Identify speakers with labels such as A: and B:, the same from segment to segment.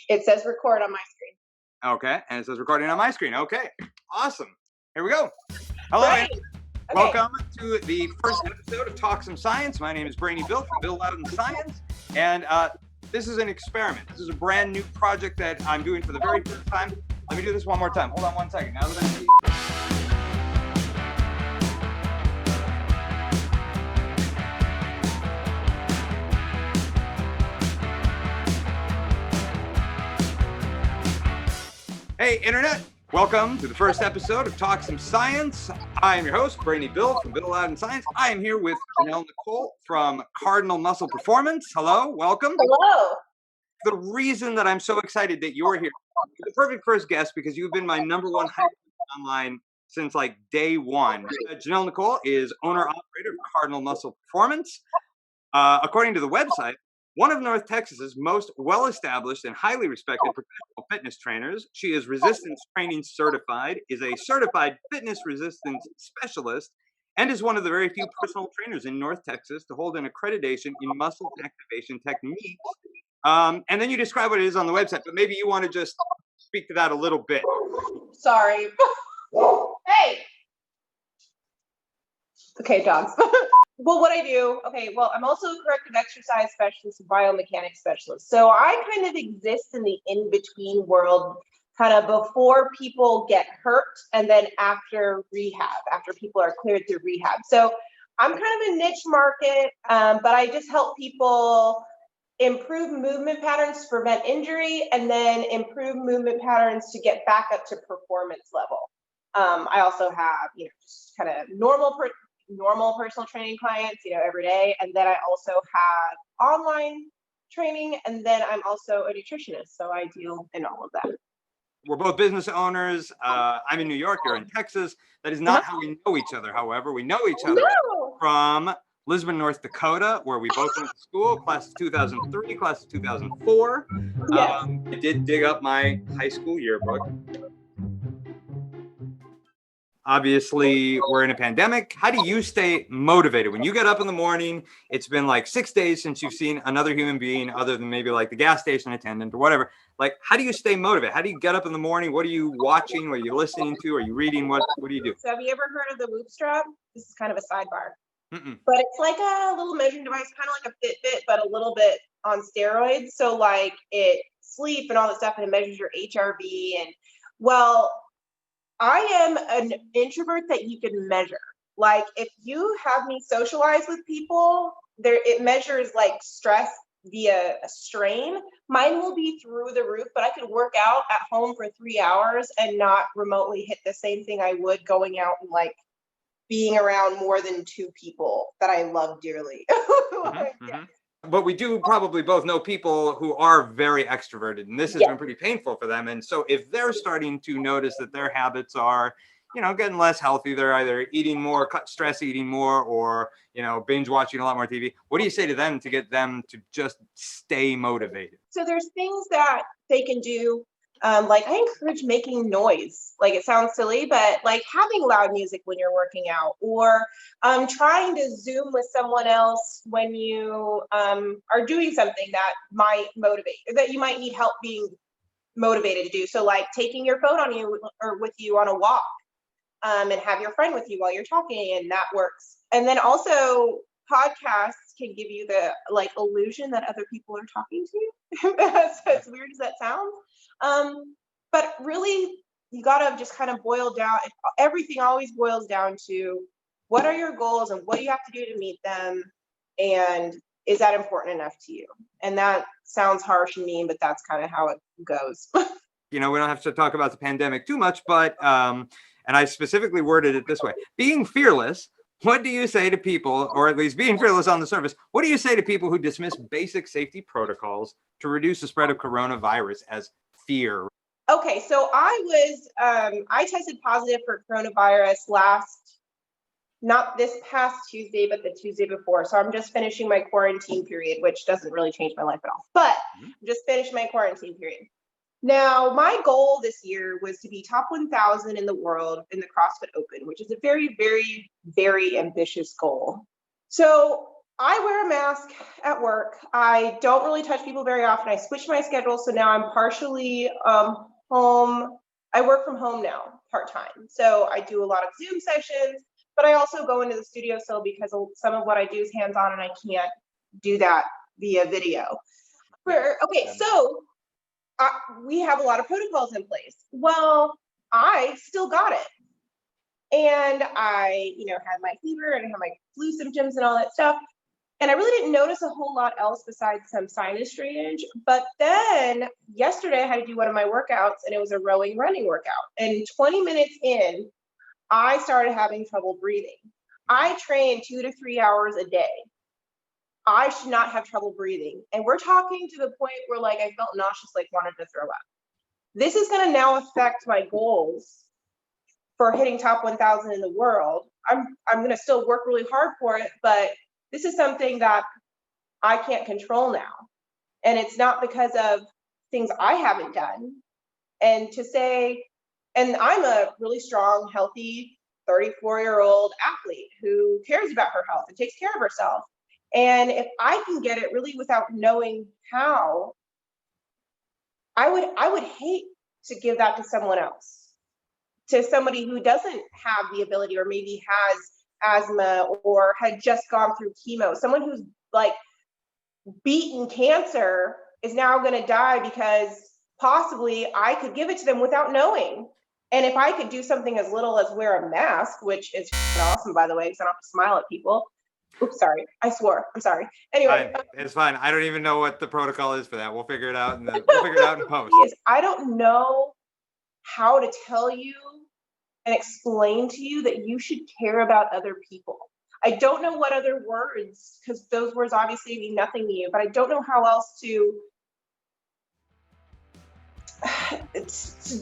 A: It says record on my screen.
B: Okay, and it says recording on my screen. Okay, awesome. Here we go. Hello,
A: Right.
B: and welcome to the first episode of Talk Some Science. My name is Brainy Bill from Louden Science, and this is an experiment. This is a brand new project that I'm doing for the very first time. Let me do this one more time. Hold on one second. Now that I'm Hey, Internet! Welcome to the first episode of Talk Some Science. I am your host, Brainy Bill from Louden Science. I am here with Janelle Nicole from Cardinal Muscle Performance. Hello, welcome.
A: Hello.
B: The reason that I'm so excited that you're here, you're the perfect first guest because you've been my number one hype online since like day one. Janelle Nicole is owner-operator of Cardinal Muscle Performance. According to the website, one of North Texas's most well-established and highly respected professional fitness trainers. She is resistance training certified, is a certified fitness resistance specialist, and is one of the very few personal trainers in North Texas to hold an accreditation in muscle activation techniques. And then you describe what it is on the website, but maybe you want to just speak to that a little bit.
A: Sorry. Hey. Okay, dogs. Well, what I do, I'm also a corrective exercise specialist and biomechanics specialist. So I kind of exist in the in-between world, kind of before people get hurt and then after rehab, after people are cleared through rehab. So I'm kind of a niche market, but I just help people improve movement patterns to prevent injury and then improve movement patterns to get back up to performance level. I also have, just kind of normal personal training clients, every day. And then I also have online training. And then I'm also a nutritionist. So I deal in all of that.
B: We're both business owners. I'm in New York, you're in Texas. That is not how we know each other. However, we know each other from Lisbon, North Dakota, where we both went to school, class of 2003, class of 2004.
A: Yes.
B: I did dig up my high school yearbook. Obviously, we're in a pandemic. How do you stay motivated? When you get up in the morning, it's been like 6 days since you've seen another human being other than maybe like the gas station attendant or whatever. Like, how do you stay motivated? How do you get up in the morning? What are you watching? What are you listening to? Are you reading? What do you do?
A: So have you ever heard of the Whoop Strap? This is kind of a sidebar.
B: Mm-mm.
A: But it's like a little measuring device, kind of like a Fitbit, but a little bit on steroids. So like it sleep and all that stuff, and it measures your HRV. And well, I am an introvert that you can measure. Like if you have me socialize with people, it measures like stress via a strain. Mine will be through the roof, but I could work out at home for 3 hours and not remotely hit the same thing I would going out and like being around more than 2 people that I love dearly.
B: Mm-hmm. But we do probably both know people who are very extroverted, and this has been pretty painful for them. And so if they're starting to notice that their habits are, getting less healthy, they're either eating more, stress eating more, or, binge watching a lot more TV. What do you say to them to get them to just stay motivated?
A: So there's things that they can do. Like I encourage making noise. Like it sounds silly, but like having loud music when you're working out, or trying to Zoom with someone else when you are doing something that might motivate, that you might need help being motivated to do. So like taking your phone on you or with you on a walk, and have your friend with you while you're talking, and that works. And then also podcasts can give you the like illusion that other people are talking to you. As weird as that sounds. But really, you got to just kind of boil down. Everything always boils down to what are your goals and what do you have to do to meet them? And is that important enough to you? And that sounds harsh and mean, but that's kind of how it goes.
B: We don't have to talk about the pandemic too much, but, and I specifically worded it this way, being fearless. What do you say to people, or at least being fearless on the surface, what do you say to people who dismiss basic safety protocols to reduce the spread of coronavirus as fear?
A: Okay, so I tested positive for coronavirus not this past Tuesday, but the Tuesday before. So I'm just finishing my quarantine period, which doesn't really change my life at all, but I'm just finished my quarantine period. Now, my goal this year was to be top 1,000 in the world in the CrossFit Open, which is a very, very, very ambitious goal. So I wear a mask at work. I don't really touch people very often. I switched my schedule, so now I'm partially home. I work from home now, part time. So I do a lot of Zoom sessions, but I also go into the studio still because some of what I do is hands on, and I can't do that via video. Okay, so we have a lot of protocols in place. Well, I still got it. And I, had my fever and I had my flu symptoms and all that stuff. And I really didn't notice a whole lot else besides some sinus drainage. But then yesterday I had to do one of my workouts and it was a rowing running workout. And 20 minutes in, I started having trouble breathing. I train 2 to 3 hours a day. I should not have trouble breathing. And we're talking to the point where like I felt nauseous, like wanted to throw up. This is going to now affect my goals for hitting top 1,000 in the world. I'm going to still work really hard for it, but this is something that I can't control now. And it's not because of things I haven't done. And I'm a really strong, healthy 34-year-old athlete who cares about her health and takes care of herself. And if I can get it really without knowing how, I would hate to give that to someone else, to somebody who doesn't have the ability or maybe has asthma or had just gone through chemo. Someone who's like beaten cancer is now going to die because possibly I could give it to them without knowing. And if I could do something as little as wear a mask, which is awesome, by the way, because I don't have to smile at people. Oops, sorry. I swore. I'm sorry. Anyway.
B: Fine. It's fine. I don't even know what the protocol is for that. We'll figure it out in post.
A: I don't know how to tell you and explain to you that you should care about other people. I don't know what other words, because those words obviously mean nothing to you, but I don't know how else to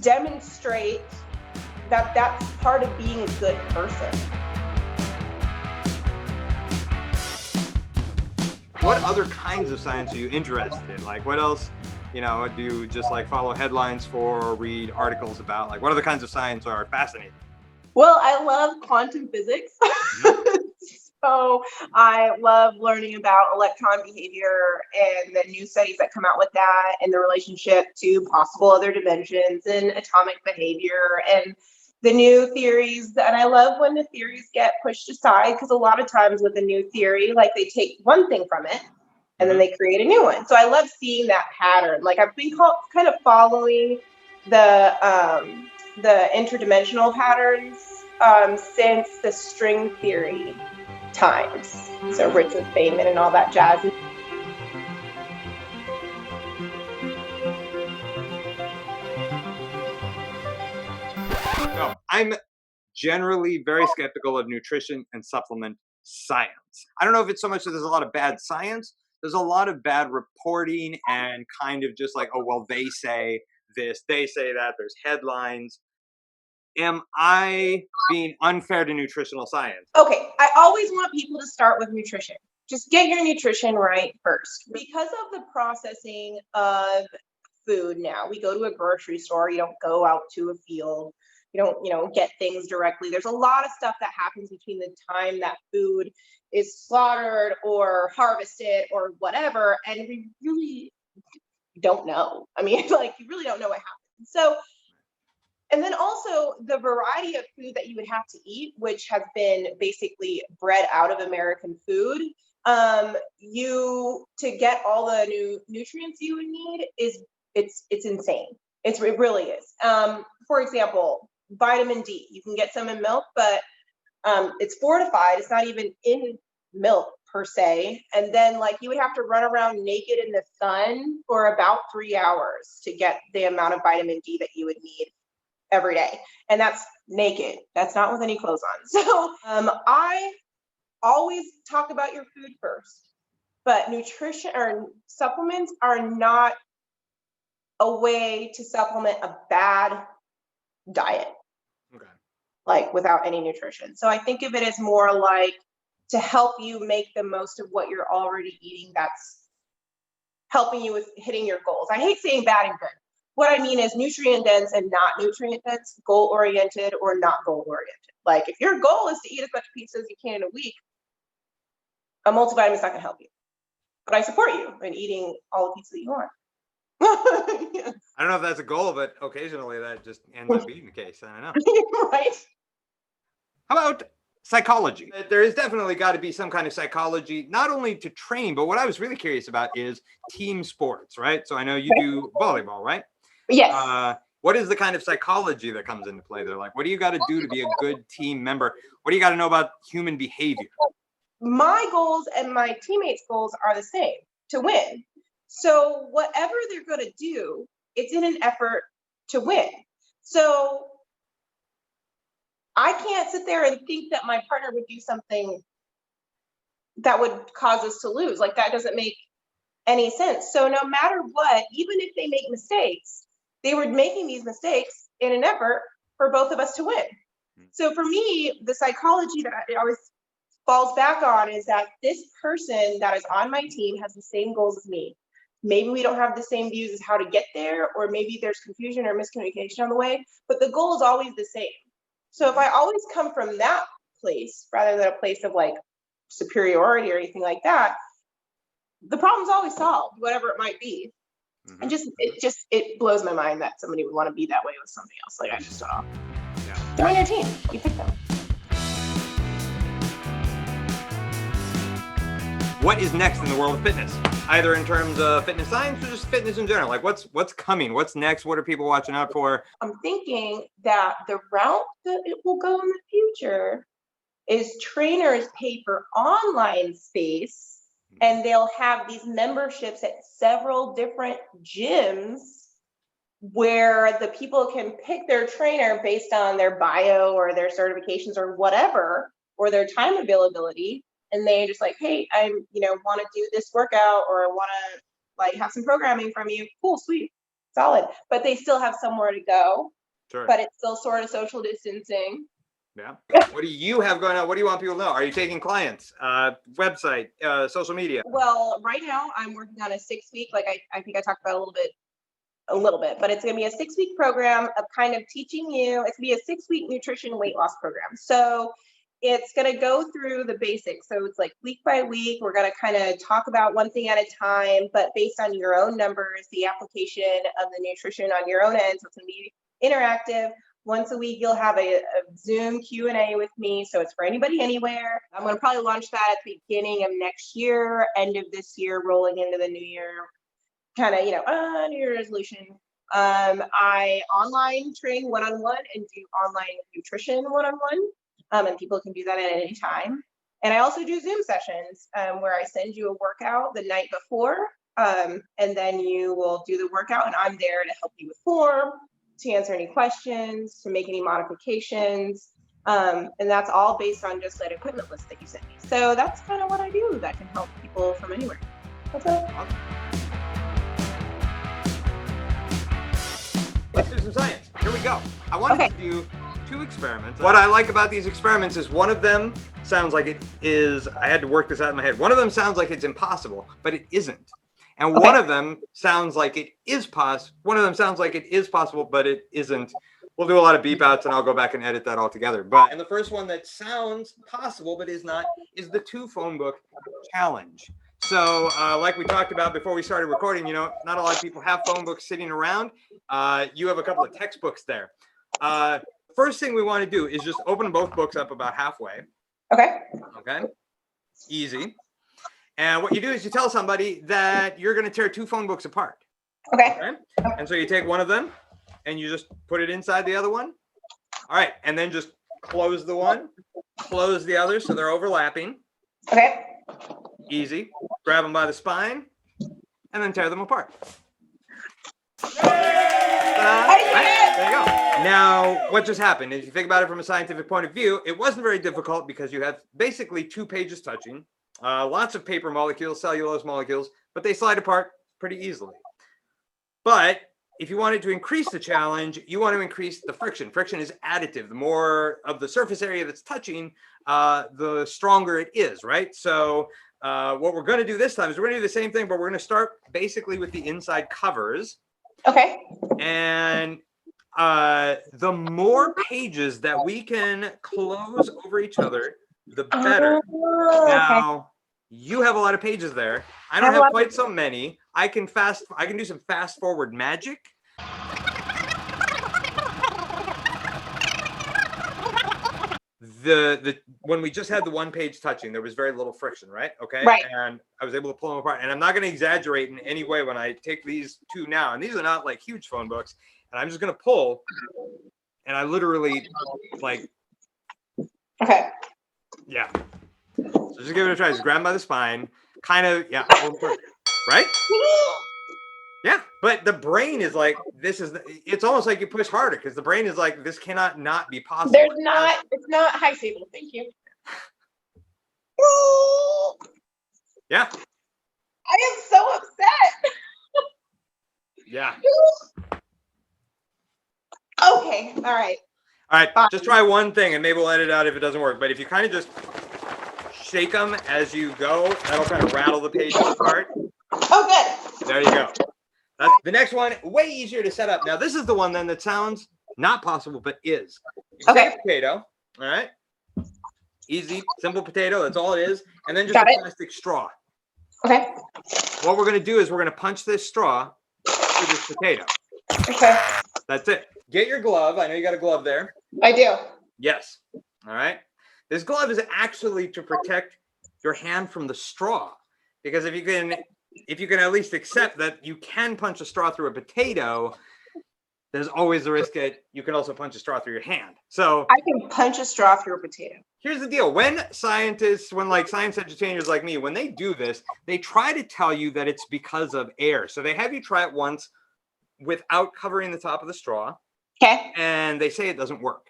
A: demonstrate that that's part of being a good person.
B: What other kinds of science are you interested in? Like what else, do you just like follow headlines for or read articles about? Like what other kinds of science are fascinating?
A: Well, I love quantum physics. So I love learning about electron behavior and the new studies that come out with that and the relationship to possible other dimensions and atomic behavior and the new theories. And I love when the theories get pushed aside, because a lot of times with a new theory, like they take one thing from it and then they create a new one. So I love seeing that pattern. Like I've been kind of following the interdimensional patterns since the string theory times. So Richard Feynman and all that jazz.
B: No, I'm generally very skeptical of nutrition and supplement science. I don't know if it's so much that there's a lot of bad science. There's a lot of bad reporting and kind of just like, oh, well, they say this, they say that, there's headlines. Am I being unfair to nutritional science?
A: Okay, I always want people to start with nutrition. Just get your nutrition right first. Because of the processing of food now, we go to a grocery store, you don't go out to a field, you don't, get things directly. There's a lot of stuff that happens between the time that food is slaughtered or harvested or whatever, and we really don't know. I mean, like you really don't know what happens. So and then also the variety of food that you would have to eat, which has been basically bred out of American food. You to get all the new nutrients you would need it's insane. It really is. For example, vitamin D. You can get some in milk, but it's fortified. It's not even in milk per se. And then like you would have to run around naked in the sun for about 3 hours to get the amount of vitamin D that you would need every day. And that's naked. That's not with any clothes on. So I always talk about your food first, but nutrition or supplements are not a way to supplement a bad diet.
B: Okay.
A: Like without any nutrition. So I think of it as more like to help you make the most of what you're already eating that's helping you with hitting your goals. I hate saying bad and good. What I mean is nutrient dense and not nutrient dense, goal oriented or not goal oriented. Like if your goal is to eat as much pizza as you can in a week, a multivitamin's not going to help you. But I support you in eating all the pizza that you want.
B: I don't know if that's a goal, but occasionally that just ends up being the case. I don't know.
A: Right?
B: How about psychology? There is definitely got to be some kind of psychology, not only to train, but what I was really curious about is team sports, right? So I know you do volleyball, right?
A: Yes.
B: What is the kind of psychology that comes into play there? Like, what do you got to do to be a good team member? What do you got to know about human behavior?
A: My goals and my teammates' goals are the same, to win. So whatever they're going to do, it's in an effort to win. So I can't sit there and think that my partner would do something that would cause us to lose. Like, that doesn't make any sense. So no matter what, even if they make mistakes, they were making these mistakes in an effort for both of us to win. So for me, the psychology that it always falls back on is that this person that is on my team has the same goals as me. Maybe we don't have the same views as how to get there, or maybe there's confusion or miscommunication on the way, but the goal is always the same. So if I always come from that place rather than a place of like superiority or anything like that, the problem's always solved, whatever it might be. And it blows my mind that somebody would want to be that way with somebody else. Like, I just don't know. Yeah. They're on your team. You pick them.
B: What is next in the world of fitness? Either in terms of fitness science or just fitness in general. Like, what's coming? What's next? What are people watching out for?
A: I'm thinking that the route that it will go in the future is trainers pay for online space, and they'll have these memberships at several different gyms where the people can pick their trainer based on their bio or their certifications or whatever, or their time availability. And they just like, hey, I want to do this workout, or I want to like have some programming from you. Cool, sweet, solid. But they still have somewhere to go.
B: Sure.
A: But it's still sort of social distancing.
B: Yeah. What do you have going on? What do you want people to know? Are you taking clients? Website, social media?
A: Well, right now I'm working on a 6-week, like I think I talked about a little bit, but it's going to be a 6-week program of kind of teaching you. It's going to be a 6-week nutrition weight loss program. So it's going to go through the basics. So it's like week by week, we're going to kind of talk about one thing at a time, but based on your own numbers, the application of the nutrition on your own end. So it's going to be interactive. Once a week, you'll have a Zoom Q&A with me. So it's for anybody, anywhere. I'm going to probably launch that at the beginning of next year, end of this year, rolling into the new year, kind of, New Year resolution. I online train one-on-one and do online nutrition one-on-one. And people can do that at any time. And I also do Zoom sessions where I send you a workout the night before, and then you will do the workout, and I'm there to help you with form, to answer any questions, to make any modifications. And that's all based on just that equipment list that you sent me. So that's kind of what I do that can help people from anywhere. That's it.
B: Let's do some science. Here we go. I wanted to do 2 experiments. What I like about these experiments is one of them sounds like it is, I had to work this out in my head. One of them sounds like it's impossible, but it isn't. And one of them sounds like it is possible. One of them sounds like it is possible, but it isn't. We'll do a lot of beep outs and I'll go back and edit that all together. And the first one that sounds possible, but is not, is the 2 phone book challenge. So like we talked about before we started recording, not a lot of people have phone books sitting around. You have a couple of textbooks there. First thing we want to do is just open both books up about halfway.
A: Okay.
B: Easy. And what you do is you tell somebody that you're going to tear 2 phone books apart.
A: Okay.
B: And so you take one of them and you just put it inside the other one. All right. And then just close the one, close the other so they're overlapping.
A: Okay.
B: Easy. Grab them by the spine and then tear them apart. There you go. Now, what just happened? If you think about it from a scientific point of view, it wasn't very difficult because you have basically 2 pages touching, lots of paper molecules, cellulose molecules, but they slide apart pretty easily. But if you wanted to increase the challenge, you want to increase the friction. Friction is additive. The more of the surface area that's touching, the stronger it is, right? So what we're going to do this time is we're going to do the same thing, but we're going to start basically with the inside covers.
A: Okay.
B: And the more pages that we can close over each other, the better. Now, You have a lot of pages there. I
A: I
B: don't
A: have a
B: have
A: lot
B: quite so many. I can do some fast forward magic. When we just had the one page touching, there was very little friction, right? Okay.
A: Right.
B: And I was able to pull them apart. And I'm not going to exaggerate in any way when I take these two now. And these are not like huge phone books. And I'm just going to pull. And I literally like.
A: Okay.
B: Yeah. So just give it a try. Just grab them by the spine. Kind of, yeah. Right? Yeah. But the brain is like, it's almost like you push harder because the brain is like, this cannot not be possible.
A: It's not high stable. Thank you.
B: Yeah.
A: I am so upset.
B: Yeah.
A: Okay. All right.
B: All right. Just try one thing and maybe we'll edit it out if it doesn't work. But if you kind of just shake them as you go, that'll kind of rattle the pages apart.
A: Oh, good.
B: There you go. That's the next one. Way easier to set up. Now, this is the one then that sounds not possible, but is. You take a potato. All right. Easy, simple potato. That's all it is. And then just a plastic straw.
A: Okay.
B: What we're going to do is we're going to punch this straw through this potato.
A: Okay.
B: That's it. Get your glove. I know you got a glove there.
A: I do.
B: Yes. All right. This glove is actually to protect your hand from the straw. Because if you can at least accept that you can punch a straw through a potato, there's always the risk that you can also punch a straw through your hand. So
A: I can punch a straw through a potato.
B: Here's the deal. When like science educators like me, when they do this, they try to tell you that it's because of air. So they have you try it once without covering the top of the straw.
A: Okay.
B: And they say it doesn't work.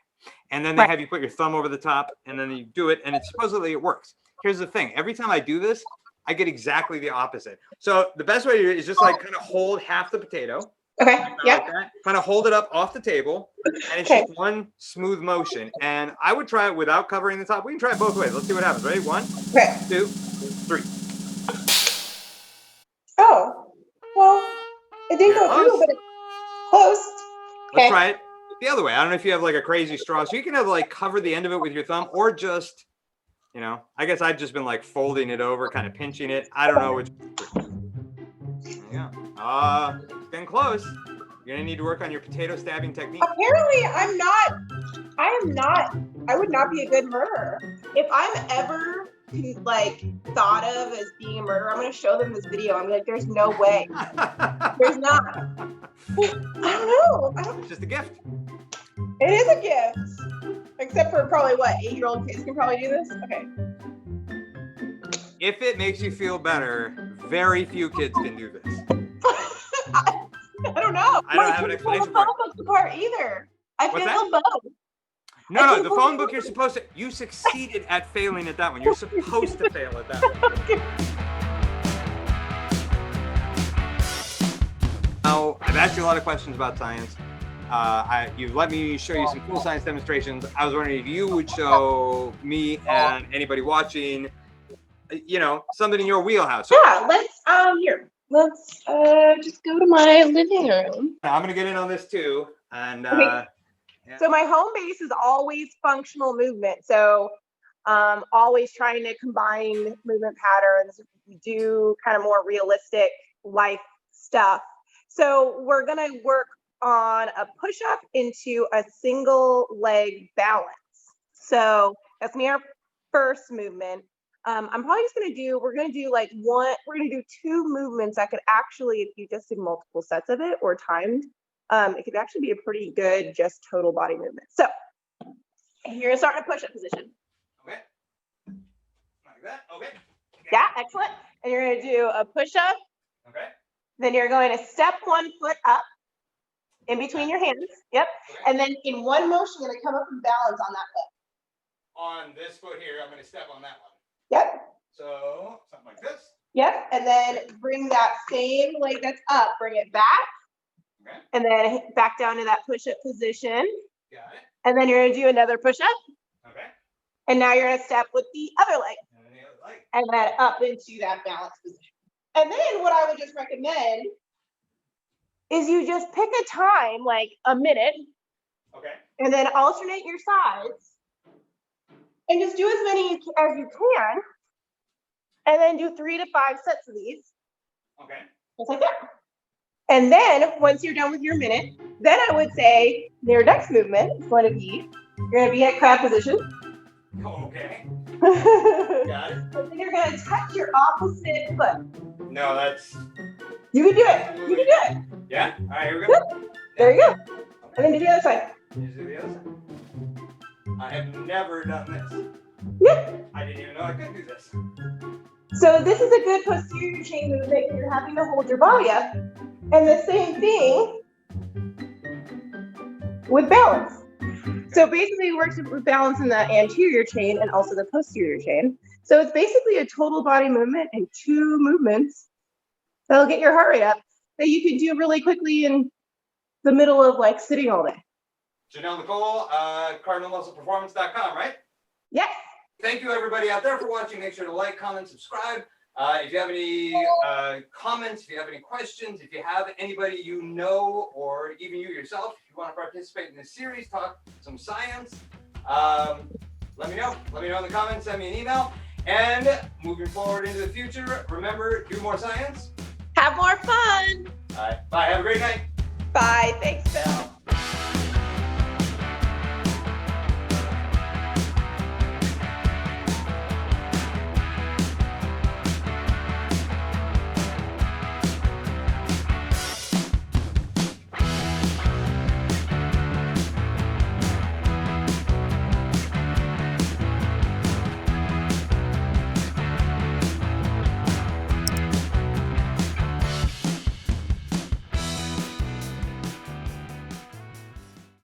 B: And then they have you put your thumb over the top and then you do it and supposedly it works. Here's the thing. Every time I do this, I get exactly the opposite. So the best way to do it is just like kind of hold half the potato.
A: Okay. Yeah.
B: Like that. Kind of hold it up off the table, and it's just one smooth motion. And I would try it without covering the top. We can try it both ways. Let's see what happens. Ready? 1, 2, 3.
A: Oh, well, it didn't go through, but it's close.
B: Let's try it the other way. I don't know if you have like a crazy straw, so you can have like cover the end of it with your thumb, or just, I guess I've just been like folding it over, kind of pinching it. I don't know which. Yeah. Getting close. You're gonna need to work on your potato stabbing technique.
A: Apparently, I would not be a good murderer. If I'm ever like thought of as being a murderer, I'm gonna show them this video. I'm like, there's no way. There's not. I don't know.
B: It's just a gift.
A: It is a gift. Except for probably 8-year-old kids can probably do this? Okay.
B: If it makes you feel better, very few kids can do this.
A: I don't know.
B: I don't have an explanation for it.
A: The phone book's apart either. I failed both.
B: No, the phone book you succeeded at failing at that one. You're supposed to fail at that one. Now, I've asked you a lot of questions about science. You've let me show you some cool science demonstrations. I was wondering if you would show me and anybody watching, something in your wheelhouse.
A: Yeah, let's just go to my living room.
B: I'm gonna get in on this too. And
A: So my home base is always functional movement. So always trying to combine movement patterns, do kind of more realistic life stuff. So we're gonna work on a push-up into a single leg balance. So that's our first movement. I'm probably just we're gonna do 2 movements that could actually, if you just did multiple sets of it or timed, it could actually be a pretty good just total body movement. So you're gonna start in a push-up position.
B: Okay. Like that. Okay.
A: Yeah, excellent. And you're gonna do a push-up.
B: Okay.
A: Then you're going to step 1 foot up in between your hands. Yep. Okay. And then in one motion, you're gonna come up and balance on that foot.
B: On this foot here, I'm gonna step on that one.
A: Yep.
B: So something like this.
A: Yep. And then bring that same leg that's up, bring it back.
B: Okay.
A: And then back down to that push-up position.
B: Got it.
A: And then you're gonna do another push-up.
B: Okay.
A: And now you're gonna step with the other leg.
B: And then the other leg.
A: And then up into that balance position. And then what I would just recommend is you just pick a time, like a minute.
B: Okay.
A: And then alternate your sides. And just do as many as you can. and then do 3 to 5 sets of these.
B: Okay.
A: Just like that. And then once you're done with your minute, then I would say your next movement is going to be, you're going to be at crab position.
B: Okay. Got it.
A: And then you're going to touch your opposite foot.
B: No, that's...
A: You can do it. You can do it.
B: Yeah? All right, here we go.
A: There you go. And then do the other side.
B: Here's the other side. I have never done this.
A: Yeah.
B: I didn't even know I could do this.
A: So this is a good posterior chain movement. You're having to hold your body up. And the same thing with balance. So basically it works with balance in the anterior chain and also the posterior chain. So it's basically a total body movement and 2 movements that'll get your heart rate up that you can do really quickly in the middle of like sitting all day.
B: Janelle Nicole, CardinalMusclePerformance.com, right?
A: Yes.
B: Thank you everybody out there for watching. Make sure to like, comment, subscribe. If you have any comments, if you have any questions, if you have anybody you know, or even you yourself, if you want to participate in this series, talk some science, let me know. Let me know in the comments, send me an email. And moving forward into the future, remember, do more science.
A: Have more fun.
B: All right, bye. Have a great night.
A: Bye. Thanks, Bill.